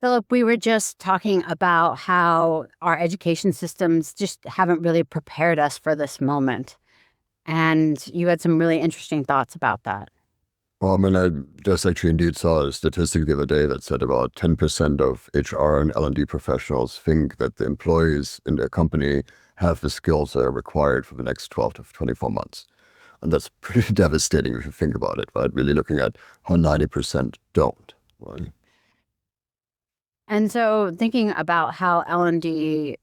Philip, we were just talking about how our education systems just haven't really prepared us for this moment. And you had some really interesting thoughts about that. Well, I mean, I just actually indeed saw a statistic the other day that said about 10% of HR and L&D professionals think that the employees in their company have the skills that are required for the next 12 to 24 months. And that's pretty devastating if you think about it, right? Really looking at how 90% don't, right? And so thinking about how L&D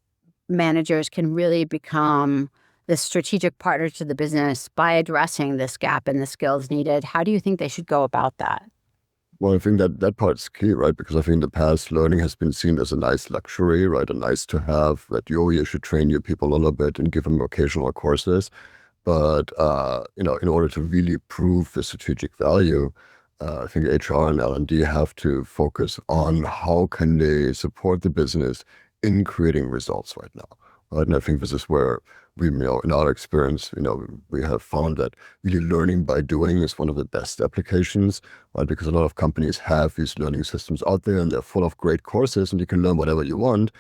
managers can really become the strategic partner to the business by addressing this gap in the skills needed, how do you think they should go about that? Well, I think that that part's key, right? Because I think in the past, learning has been seen as a nice luxury, right? A nice to have that you should train your people a little bit and give them occasional courses. But, in order to really prove the strategic value, I think HR and L&D have to focus on how can they support the business in creating results right now. Right? And I think this is where we, in our experience, we have found that really learning by doing is one of the best applications, right? Because a lot of companies have these learning systems out there and they're full of great courses and you can learn whatever you want.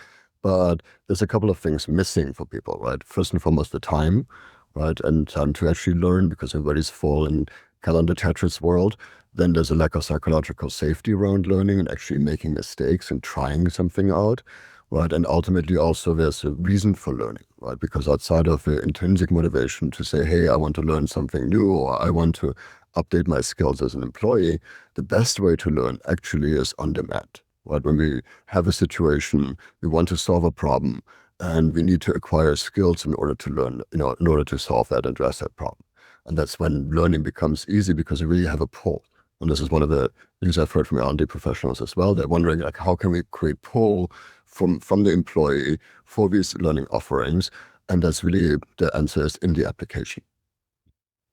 But there's a couple of things missing for people, right? First and foremost, the time, right? And time to actually learn because everybody's full in calendar Tetris world. Then there's a lack of psychological safety around learning and actually making mistakes and trying something out, right? And ultimately also there's a reason for learning, right? Because outside of the intrinsic motivation to say, hey, I want to learn something new or I want to update my skills as an employee, the best way to learn actually is on demand, right? When we have a situation, we want to solve a problem and we need to acquire skills in order to learn, in order to solve that, address that problem. And that's when learning becomes easy because you really have a pull. And this is one of the things I've heard from L&D professionals as well. They're wondering, like, how can we create pull from the employee for these learning offerings? And that's really the answer is in the application.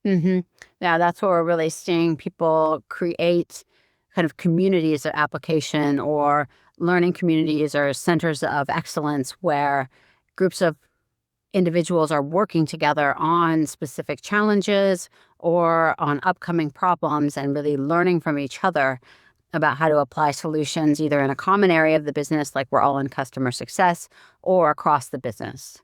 hmm Yeah, that's where we're really seeing people create kind of communities of application or learning communities or centers of excellence where groups of individuals are working together on specific challenges or on upcoming problems and really learning from each other about how to apply solutions either in a common area of the business, like we're all in customer success, or across the business.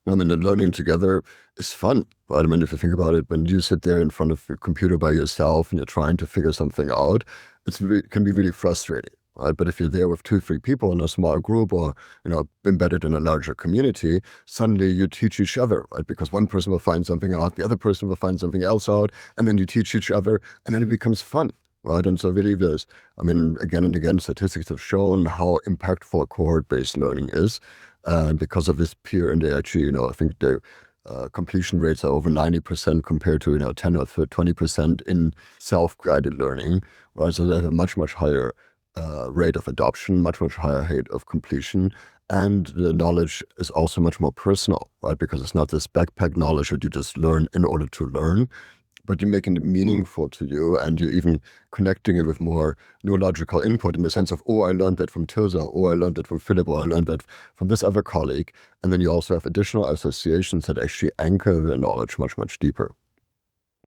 I mean, the learning together is fun, right? I mean, if you think about it, when you sit there in front of your computer by yourself and you're trying to figure something out, it can be really frustrating, right? But if you're there with two, three people in a small group or, embedded in a larger community, suddenly you teach each other, right? Because one person will find something out, the other person will find something else out, and then you teach each other, and then it becomes fun. Right. And so really there's, I mean, again and again, statistics have shown how impactful cohort-based learning is. And because of this peer, and they actually, I think the completion rates are over 90% compared to, 10 or 20% in self-guided learning, right? So they have a much, much higher rate of adoption, much, much higher rate of completion. And the knowledge is also much more personal, right? Because it's not this backpack knowledge that you just learn in order to learn, but you're making it meaningful to you and you're even connecting it with more neurological input in the sense of, oh, I learned that from Tirza, or I learned that from Philip, or I learned that from this other colleague. And then you also have additional associations that actually anchor the knowledge much, much deeper.